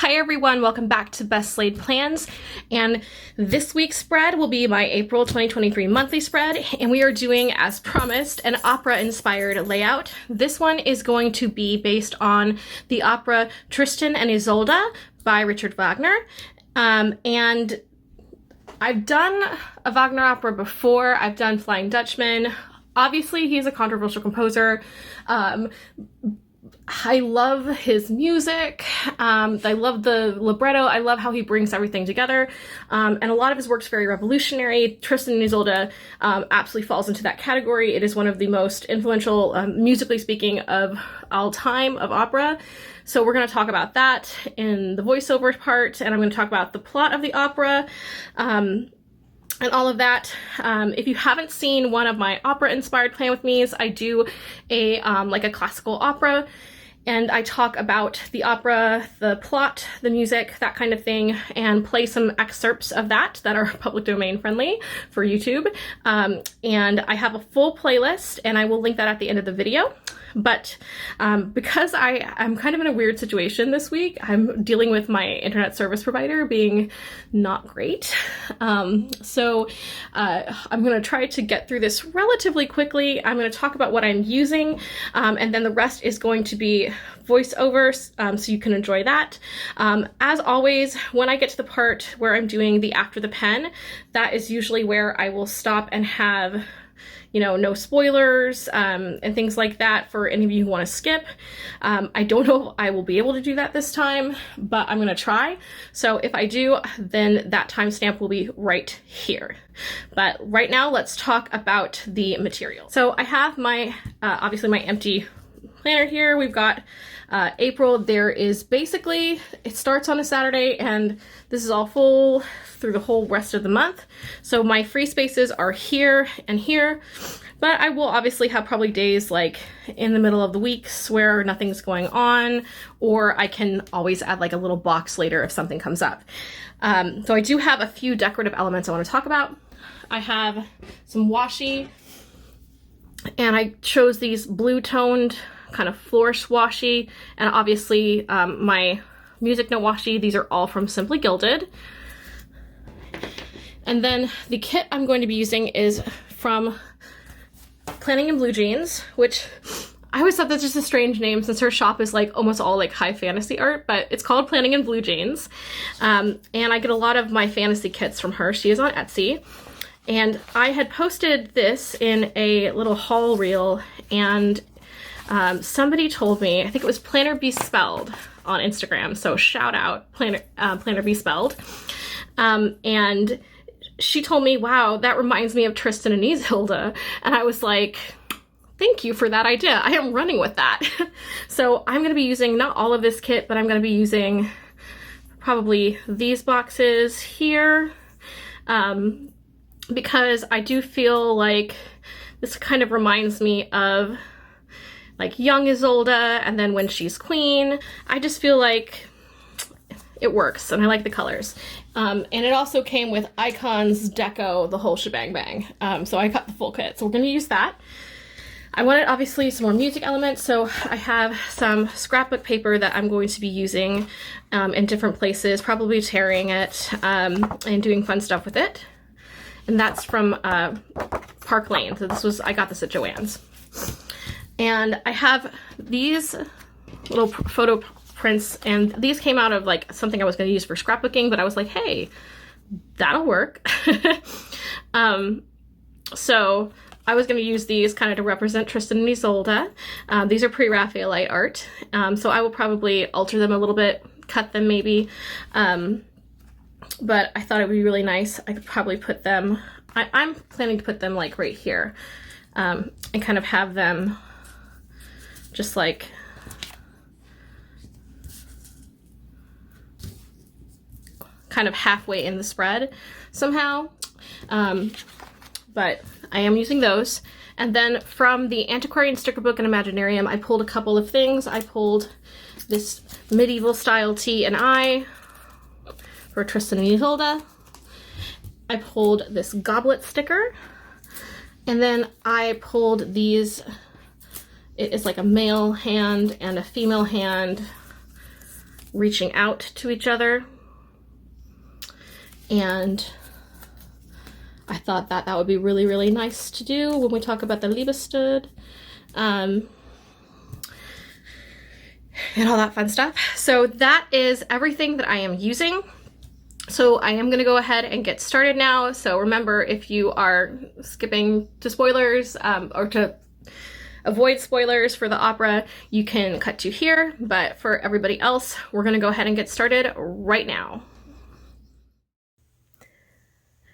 Hi everyone, welcome back to Best Laid Plans, and this week's spread will be my April 2023 monthly spread, and we are doing, as promised, an opera-inspired layout. This one is going to be based on the opera Tristan and Isolde by Richard Wagner, and I've done a Wagner opera before. I've done Flying Dutchman. Obviously, he's a controversial composer. I love his music. I love the libretto. I love how he brings everything together. And a lot of his work's very revolutionary. Tristan and Isolde absolutely falls into that category. It is one of the most influential, musically speaking, of all time of opera. So we're going to talk about that in the voiceover part, and I'm going to talk about the plot of the opera. And all of that. If you haven't seen one of my opera-inspired Plan With Me's, I do a like a classical opera, and I talk about the opera, the plot, the music, that kind of thing, and play some excerpts of that are public domain friendly for YouTube. And I have a full playlist, and I will link that at the end of the video. But because I'm kind of in a weird situation this week, I'm dealing with my internet service provider being not great. So I'm going to try to get through this relatively quickly. I'm going to talk about what I'm using, and then the rest is going to be voiceovers, so you can enjoy that. As always, when I get to the part where I'm doing the after the pen, that is usually where I will stop and have, you know, no spoilers, and things like that for any of you who want to skip. I don't know if I will be able to do that this time, but I'm gonna try. So if I do, then that timestamp will be right here. But right now, let's talk about the material. So I have my, obviously my empty planner here. We've got April. There is basically, it starts on a Saturday, and this is all full through the whole rest of the month. So my free spaces are here and here, but I will obviously have probably days like in the middle of the weeks where nothing's going on, or I can always add like a little box later if something comes up. So I do have a few decorative elements I want to talk about. I have some washi, and I chose these blue toned kind of flourish washi, and obviously my music note washi. These are all from Simply Gilded. And then the kit I'm going to be using is from Planning in Blue Jeans, which I always thought that's just a strange name since her shop is like almost all like high fantasy art, but it's called Planning in Blue Jeans. And I get a lot of my fantasy kits from her. She is on Etsy. And I had posted this in a little haul reel, and somebody told me, I think it was Planner Be Spelled on Instagram, so shout out Planner Be Spelled. And she told me, wow, that reminds me of Tristan and Isolde. And I was like, thank you for that idea. I am running with that. So I'm going to be using not all of this kit, but I'm going to be using probably these boxes here, because I do feel like this kind of reminds me of like young Isolde, and then when she's queen. I just feel like it works, and I like the colors. And it also came with icons, deco, the whole shebang bang. So I got the full kit, so we're gonna use that. I wanted obviously some more music elements, so I have some scrapbook paper that I'm going to be using in different places, probably tearing it and doing fun stuff with it. And that's from Park Lane. So I got this at Joann's. And I have these little photo prints, and these came out of like something I was going to use for scrapbooking, but I was like, hey, that'll work. So I was going to use these kind of to represent Tristan and Isolde. These are pre-Raphaelite art, so I will probably alter them a little bit, cut them maybe, but I thought it would be really nice. I could probably put them, I'm planning to put them like right here, and kind of have them just like kind of halfway in the spread somehow. But I am using those. And then from the Antiquarian Sticker Book and Imaginarium, I pulled a couple of things. I pulled this medieval style T and I for Tristan and Isolde. I pulled this goblet sticker. And then I pulled these, it is like a male hand and a female hand reaching out to each other. And I thought that that would be really, really nice to do when we talk about the Liebestod. And all that fun stuff. So that is everything that I am using. So I am going to go ahead and get started now. So remember, if you are skipping to spoilers or to avoid spoilers for the opera, you can cut to here. But for everybody else, we're going to go ahead and get started right now.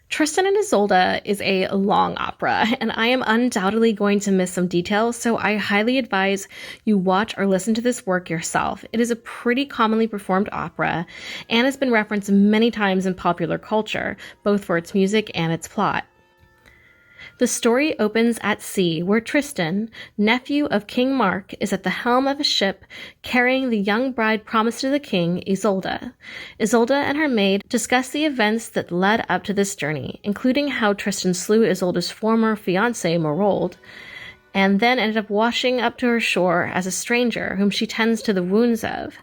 Tristan and Isolde is a long opera, and I am undoubtedly going to miss some details, so I highly advise you watch or listen to this work yourself. It is a pretty commonly performed opera, and has been referenced many times in popular culture, both for its music and its plot. The story opens at sea, where Tristan, nephew of King Mark, is at the helm of a ship carrying the young bride promised to the king, Isolde. Isolde and her maid discuss the events that led up to this journey, including how Tristan slew Isolde's former fiancé, Marold, and then ended up washing up to her shore as a stranger whom she tends to the wounds of.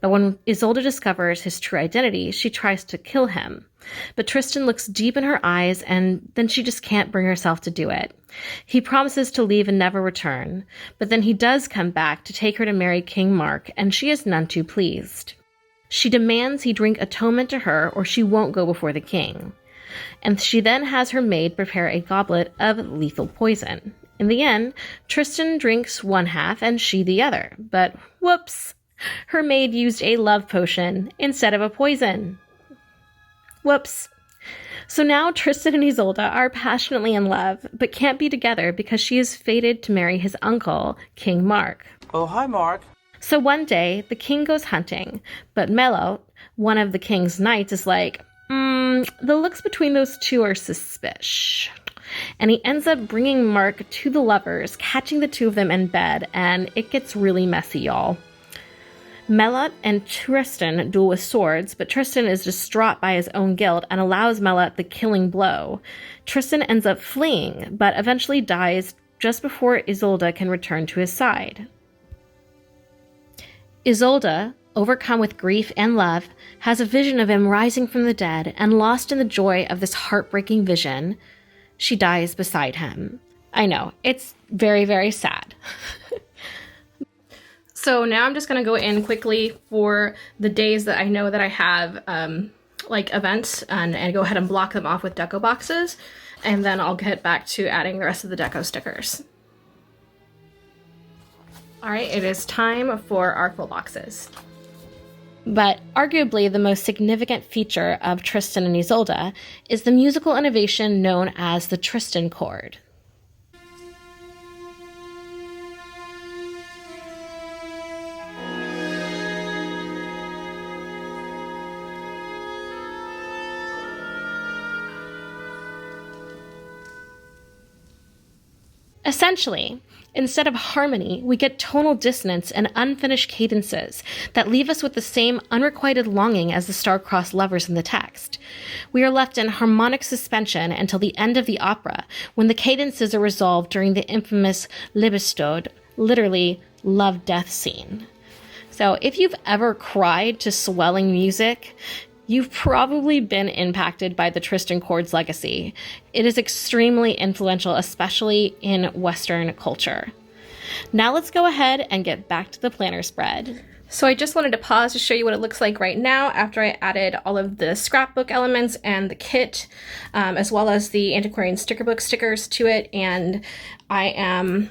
But when Isolde discovers his true identity, she tries to kill him. But Tristan looks deep in her eyes, and then she just can't bring herself to do it. He promises to leave and never return, but then he does come back to take her to marry King Mark, and she is none too pleased. She demands he drink atonement to her, or she won't go before the king. And she then has her maid prepare a goblet of lethal poison. In the end, Tristan drinks one half and she the other, but whoops! Her maid used a love potion instead of a poison. Whoops. So now Tristan and Isolde are passionately in love, but can't be together because she is fated to marry his uncle, King Mark. Oh, hi, Mark. So one day, the king goes hunting, but Melot, one of the king's knights, is like, the looks between those two are suspicious. And he ends up bringing Mark to the lovers, catching the two of them in bed, and it gets really messy, y'all. Melot and Tristan duel with swords, but Tristan is distraught by his own guilt and allows Melot the killing blow. Tristan ends up fleeing, but eventually dies just before Isolde can return to his side. Isolde, overcome with grief and love, has a vision of him rising from the dead, and lost in the joy of this heartbreaking vision, she dies beside him. I know, it's very, very sad. So now I'm just going to go in quickly for the days that I know that I have like events and go ahead and block them off with deco boxes. And then I'll get back to adding the rest of the deco stickers. All right, it is time for our full boxes. But arguably the most significant feature of Tristan and Isolde is the musical innovation known as the Tristan chord. Essentially, instead of harmony, we get tonal dissonance and unfinished cadences that leave us with the same unrequited longing as the star-crossed lovers in the text. We are left in harmonic suspension until the end of the opera, when the cadences are resolved during the infamous Liebestod, literally love-death scene. So if you've ever cried to swelling music, you've probably been impacted by the Tristan chord's legacy. It is extremely influential, especially in Western culture. Now let's go ahead and get back to the planner spread. So I just wanted to pause to show you what it looks like right now after I added all of the scrapbook elements and the kit, as well as the antiquarian sticker book stickers to it, and I am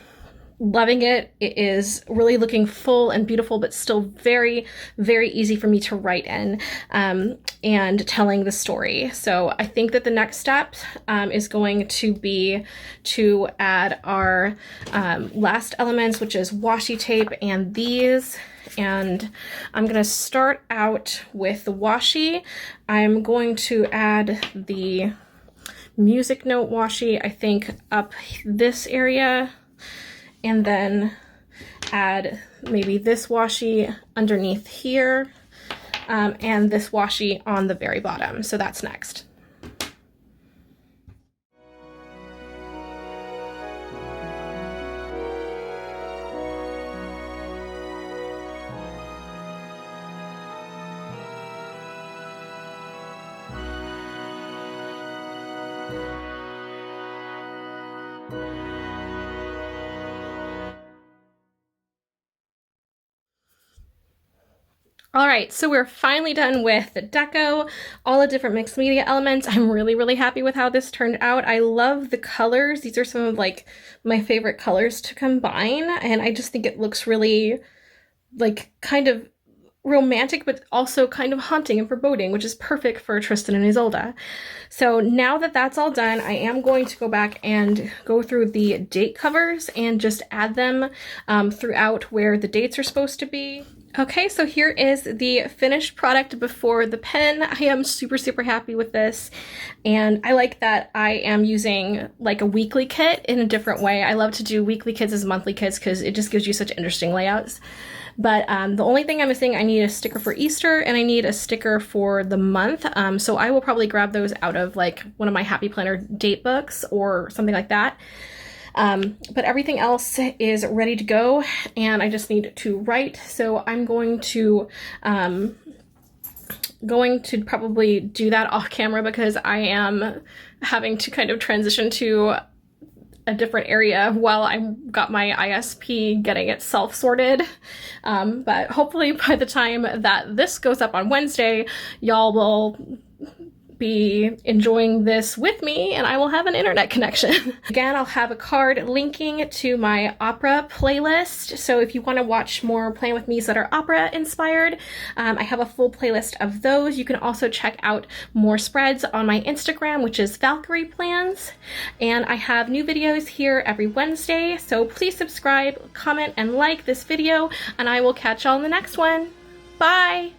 loving it. It is really looking full and beautiful, but still very, very easy for me to write in and telling the story. So I think that the next step is going to be to add our last elements, which is washi tape and these. And I'm going to start out with the washi. I'm going to add the music note washi, I think, up this area, and then add maybe this washi underneath here, and this washi on the very bottom. So that's next. All right, so we're finally done with the deco, all the different mixed media elements. I'm really, really happy with how this turned out. I love the colors. These are some of like my favorite colors to combine, and I just think it looks really like kind of romantic, but also kind of haunting and foreboding, which is perfect for Tristan and Isolde. So now that that's all done, I am going to go back and go through the date covers and just add them throughout where the dates are supposed to be. Okay, so here is the finished product before the pen. I am super, super happy with this. And I like that I am using like a weekly kit in a different way. I love to do weekly kits as monthly kits because it just gives you such interesting layouts. But the only thing I'm missing, I need a sticker for Easter and I need a sticker for the month. So I will probably grab those out of like one of my Happy Planner date books or something like that. But everything else is ready to go and I just need to write. So I'm going to probably do that off camera because I am having to kind of transition to a different area while I've got my ISP getting it self-sorted. But hopefully by the time that this goes up on Wednesday, y'all will be enjoying this with me and I will have an internet connection. Again, I'll have a card linking to my opera playlist. So if you want to watch more Plan With Me's that are opera inspired, I have a full playlist of those. You can also check out more spreads on my Instagram, which is Valkyrie Plans. And I have new videos here every Wednesday. So please subscribe, comment, and like this video, and I will catch y'all in the next one. Bye!